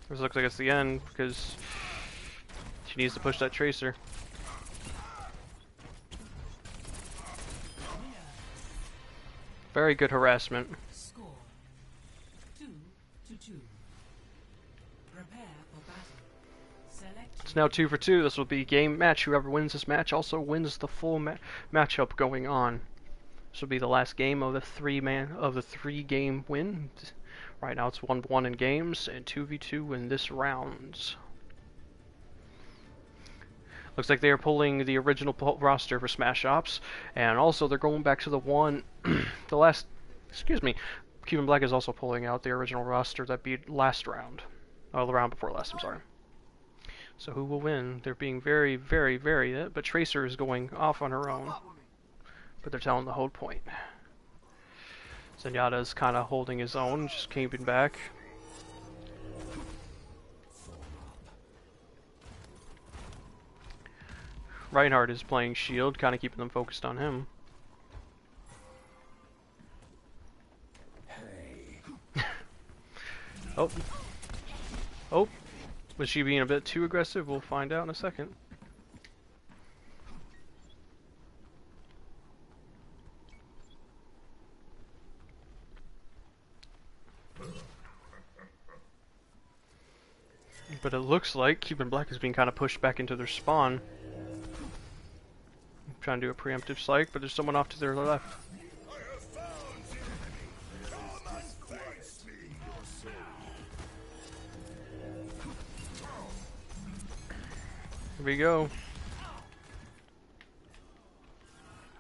This looks like it's the end, because she needs to push that Tracer. Very good harassment. Score 2-2. Prepare for battle. Select. It's now 2 for 2. This will be game match. Whoever wins this match also wins the full matchup going on. This will be the last game of the three-game win. Right now it's 1-1 in games and 2v2 in this rounds. Looks like they are pulling the original roster for Smash Ops, and also they're going back to Cuban Black is also pulling out the original roster that beat last round. Oh, the round before last, I'm sorry. So who will win? They're being very, very, very... but Tracer is going off on her own. But they're telling the hold point. Zenyatta is kind of holding his own, just keeping back. Reinhardt is playing shield, kind of keeping them focused on him. Oh. Oh. Was she being a bit too aggressive? We'll find out in a second. But it looks like Cuban Black is being kind of pushed back into their spawn. I'm trying to do a preemptive psych, but there's someone off to their left. Here we go.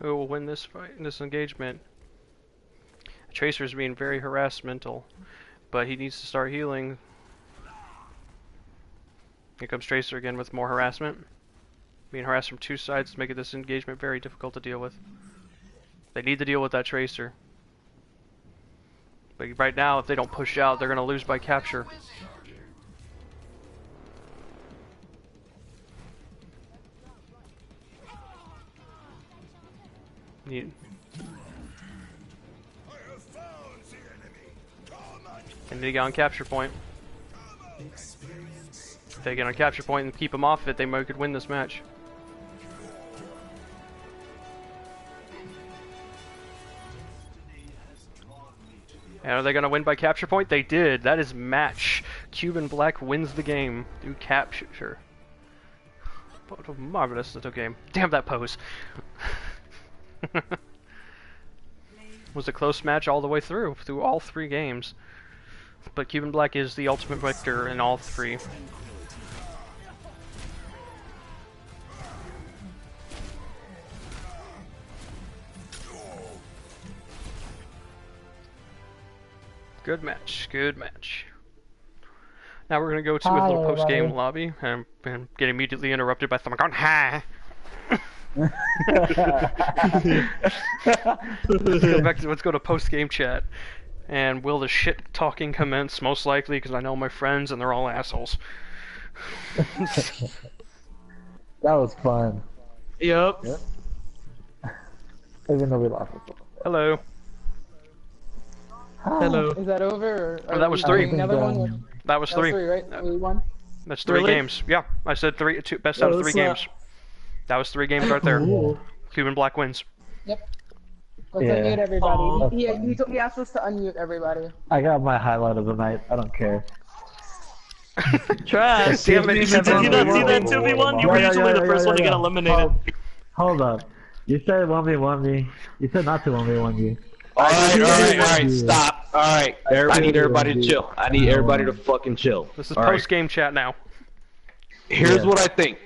Who will win this fight, this engagement? Tracer's being very harassmental, but he needs to start healing. Here comes Tracer again with more harassment. Being harassed from two sides, making this engagement very difficult to deal with. They need to deal with that Tracer. But right now, if they don't push out, they're going to lose by capture. They need to get on capture point. If they get on capture point and keep them off it, they might could win this match. And are they going to win by capture point? They did. That is match. Cuban Black wins the game through capture. What a marvelous little game. Damn that pose. Was a close match all the way through all 3 games. But Cuban Black is the ultimate victor in all 3. Good match, good match. Now we're gonna go to a little post-game lobby and get immediately interrupted by someone going, "Hi." Let's go to post-game chat. And will the shit talking commence? Most likely, because I know my friends and they're all assholes. That was fun. Yep. Even though we lost. Hello. Hello. Is that over? Or that was we 3. doing another one? That was 3. Right? We won? That's 3 games. Yeah, I said 3. Best out of 3 games. That was 3 games right there. Cuban Black wins. Yep. Let's unmute everybody. He asked us to unmute everybody. I got my highlight of the night. I don't care. Trash. Damn it, Did you not see that 2v1? You were usually the first one to get eliminated. Hold up. You said 1v1 me. You said not to 1v1 you. Alright, stop. Alright, I need everybody to chill. I need everybody to fucking chill. This is post-game chat now. Here's what I think.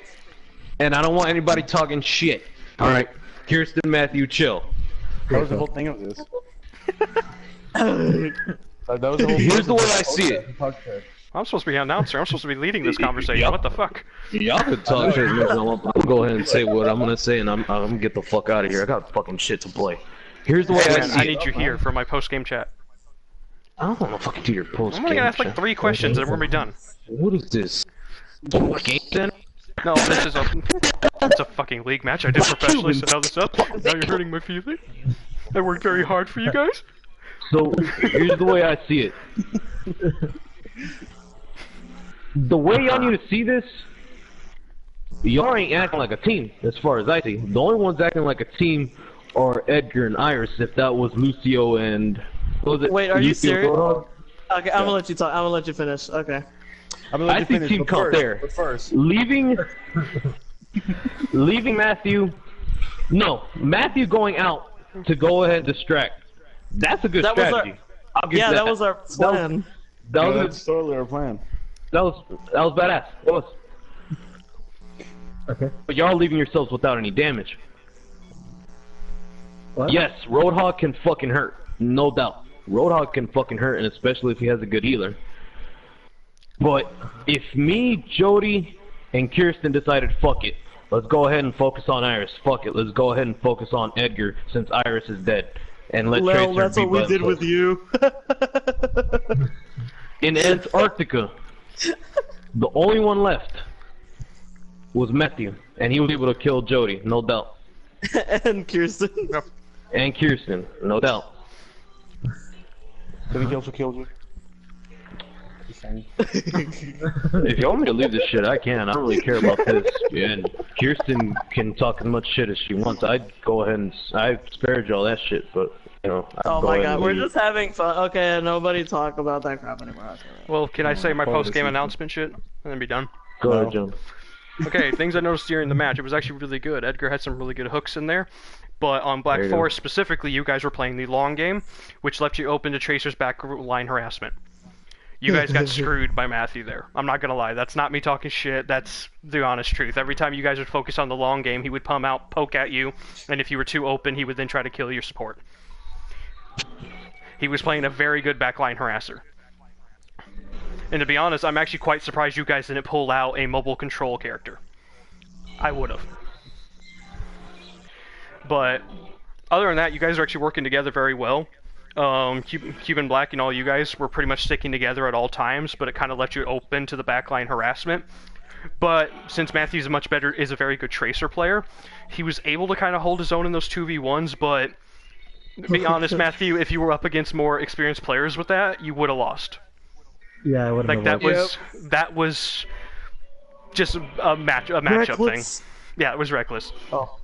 And I don't want anybody talking shit. Alright, Kirsten, Matthew, chill. That was the whole thing of this. Here's the way I see it. I'm supposed to be an announcer. I'm supposed to be leading this conversation. What the fuck? Y'all could talk shit. I'll go ahead and say what I'm gonna say, and I'm gonna get the fuck out of here. I got fucking shit to play. Here's the way I see it. I need you here for my post-game chat. I don't want to fucking do your post-game I'm only gonna ask like 3 questions and we're gonna be done. What is this? Game then? No, this is it's a fucking league match. I did professionally set all this up. Now you're hurting my feelings. I worked very hard for you guys. So, here's the way I see it. The way y'all need to see this, y'all ain't acting like a team, as far as I see. The only ones acting like a team are Edgar and Iris, if that was Lucio and... What was it? Wait, are you Lucio serious? Roadhog? Okay, I'm gonna let you talk. I'm gonna let you finish. Okay. I see team count there. First. Leaving Matthew... No, Matthew going out to go ahead and distract. That's a good strategy. I'll give that was our plan. That's totally our plan. That was badass. It was. Okay. But y'all leaving yourselves without any damage. What? Yes, Roadhog can fucking hurt. No doubt. Roadhog can fucking hurt, and especially if he has a good healer. But if me, Jody, and Kirsten decided, fuck it, let's go ahead and focus on Iris. Fuck it, let's go ahead and focus on Edgar since Iris is dead. And let Tracer That's be what we did Blood. with you. In Antarctica, the only one left was Matthew, and he was able to kill Jody, no doubt. And Kirsten. And Kirsten, no doubt. Did he also kill you? If you want me to leave this shit, I can. I don't really care about this. And Kirsten can talk as much shit as she wants. I'd go ahead and I spared y'all that shit, but you know. Oh my god, we're just having fun. Okay, nobody talk about that crap anymore. Well, can I say my post-game announcement shit and then be done? Go ahead, John. Okay, things I noticed during the match. It was actually really good. Edgar had some really good hooks in there. But on Black Forest specifically, you guys were playing the long game, which left you open to Tracer's backline harassment. You guys got screwed by Matthew there. I'm not gonna lie. That's not me talking shit. That's the honest truth. Every time you guys would focus on the long game, he would come out, poke at you, and if you were too open, he would then try to kill your support. He was playing a very good backline harasser. And to be honest, I'm actually quite surprised you guys didn't pull out a mobile control character. I would've. But other than that, you guys are actually working together very well. Cuban Black and all you guys were pretty much sticking together at all times, but it kind of left you open to the backline harassment. But since Matthew's is a very good Tracer player, he was able to kind of hold his own in those 2v1s, but to be honest, Matthew, if you were up against more experienced players with that, you would have lost. Yeah, I would have. Like that was just a matchup thing. Yeah, it was reckless. Oh.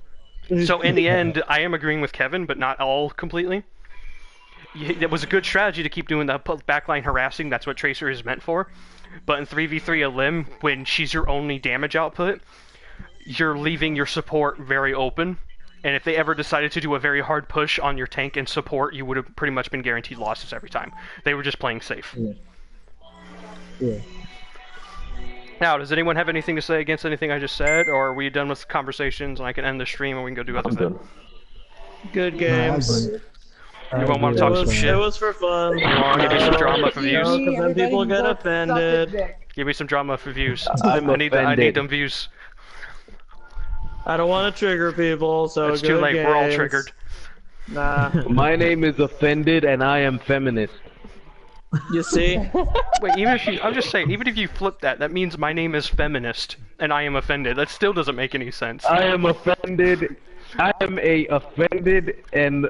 So in the end, I am agreeing with Kevin, but not all completely. it was a good strategy to keep doing the backline harassing. That's what Tracer is meant for. But in 3v3 Elim, when she's your only damage output, you're leaving your support very open. And if they ever decided to do a very hard push on your tank and support, you would have pretty much been guaranteed losses every time. They were just playing safe. Yeah. Now, does anyone have anything to say against anything I just said, or are we done with conversations and I can end the stream and we can go do other things? Good games. Anyone want to talk some shit? It was for fun. You want to give me some drama for views? Because then people get offended. Give me some drama for views. I need them views. I don't want to trigger people, so it's too late. Games. We're all triggered. Nah. My name is Offended, and I am feminist. You see? Wait, I'm just saying, even if you flip that, that means my name is feminist, and I am offended. That still doesn't make any sense. I am offended. I am a offended and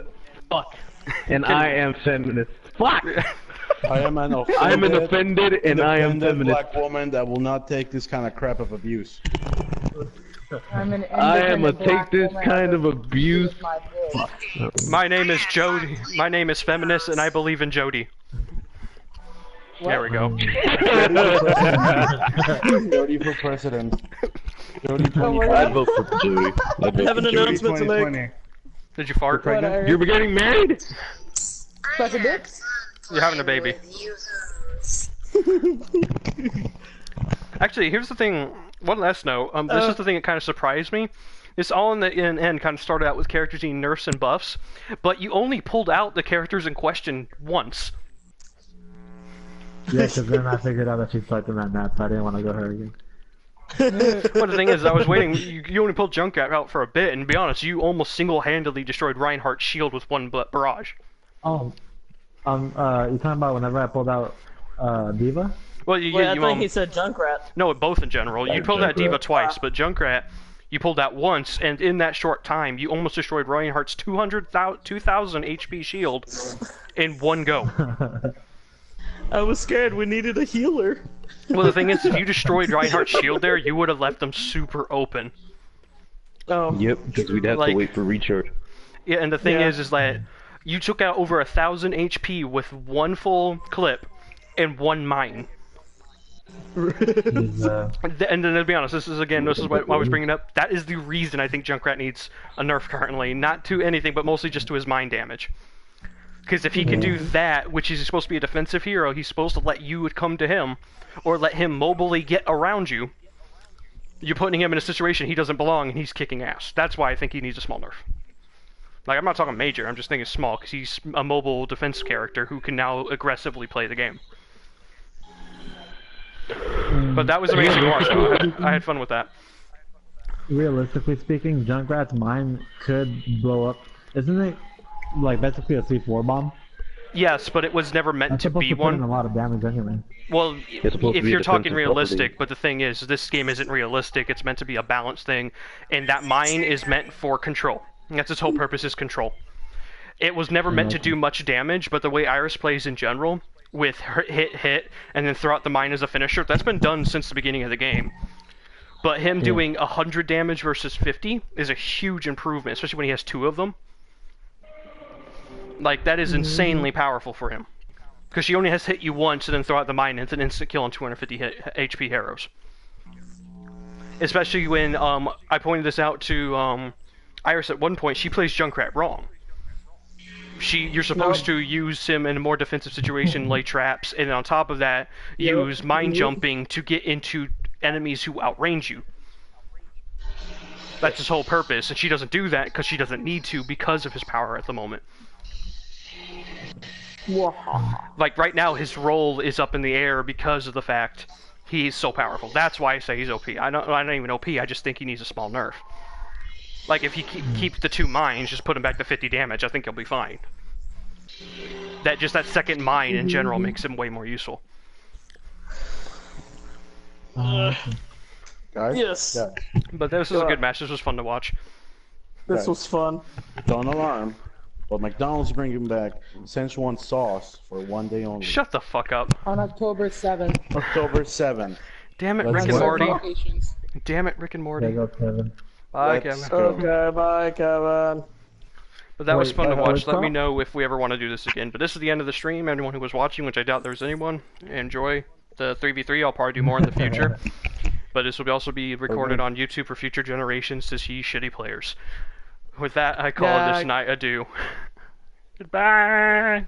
fuck, and I am feminist. Fuck. I am an offended. I'm an offended, and I am feminist. Black woman that will not take this kind of crap of abuse. I am a take this kind of abuse. My name is Jody. My name is feminist, and I believe in Jody. What? There we go. Jody for president. Jody I'd vote for Jody. I have an announcement to make. Did you fart? You're getting married? Such a dick? You're having a baby. Actually, here's the thing. One last note. This is the thing that kind of surprised me. This all in the end kind of started out with characters being nerfs and buffs, but you only pulled out the characters in question once. Yeah, because then I figured out that she sucked in that map, so I didn't want to go her again. Well, the thing is, I was waiting. You only pulled Junkrat out for a bit, and to be honest, you almost single-handedly destroyed Reinhardt's shield with one barrage. Oh, you talking about whenever I pulled out Diva? Well, I think he said Junkrat. No, both in general. You pulled out Diva twice, but Junkrat, you pulled out once, and in that short time, you almost destroyed Reinhardt's 2,000 HP shield in one go. I was scared. We needed a healer. Well, the thing is, if you destroyed Reinhardt's shield there, you would have left them super open. Oh. Yep, because we'd have to wait for recharge. Yeah, and the thing is that you took out over 1,000 HP with one full clip and one mine. And then to be honest, this is what I was bringing up. That is the reason I think Junkrat needs a nerf currently. Not to anything, but mostly just to his mine damage. Because if he can do that, which is supposed to be a defensive hero, he's supposed to let you come to him, or let him mobily get around you. You're putting him in a situation he doesn't belong, and he's kicking ass. That's why I think he needs a small nerf. Like, I'm not talking major, I'm just thinking small, because he's a mobile defense character who can now aggressively play the game. But that was amazing to watch. I had fun with that. Realistically speaking, Junkrat's mine could blow up. Isn't it like basically a C4 bomb? Yes, but it was never meant to be one. Put in a lot of damage anyway. Well, if you're talking realistic, but the thing is, this game isn't realistic. It's meant to be a balanced thing, and that mine is meant for control. That's its whole purpose, is control. It was never meant to do much damage, but the way Iris plays in general, with hit, and then throw out the mine as a finisher, that's been done since the beginning of the game. But him doing 100 damage versus 50 is a huge improvement, especially when he has two of them. Like, that is insanely powerful for him. Because she only has to hit you once and then throw out the mine, and it's an instant kill on 250 HP heroes. Especially when, I pointed this out to, Iris at one point, she plays Junkrat wrong. You're supposed to use him in a more defensive situation, lay traps, and on top of that, use mine jumping to get into enemies who outrange you. That's his whole purpose, and she doesn't do that because she doesn't need to because of his power at the moment. Like, right now, his role is up in the air because of the fact he's so powerful. That's why I say he's OP. I don't even OP, I just think he needs a small nerf. Like, if he keeps the two mines, just put him back to 50 damage, I think he'll be fine. That second mine in general makes him way more useful. Guys? Yes. Yeah. But this was a good match. This was fun to watch. This was fun. Don't alarm. But McDonald's bringing back Szechuan sauce for one day only. Shut the fuck up. On October 7th. October 7th. Damn it, Rick and Morty. Damn it, Rick and Morty. There you go, Kevin. Bye, Kevin. Okay, bye, Kevin. But that was Wait, fun to watch. what's Let me up? know if we ever want to do this again. But this is the end of the stream. Anyone who was watching, which I doubt there's anyone, enjoy the 3v3. I'll probably do more in the future. But this will also be recorded on YouTube for future generations to see shitty players. With that, I call this night adieu. Goodbye!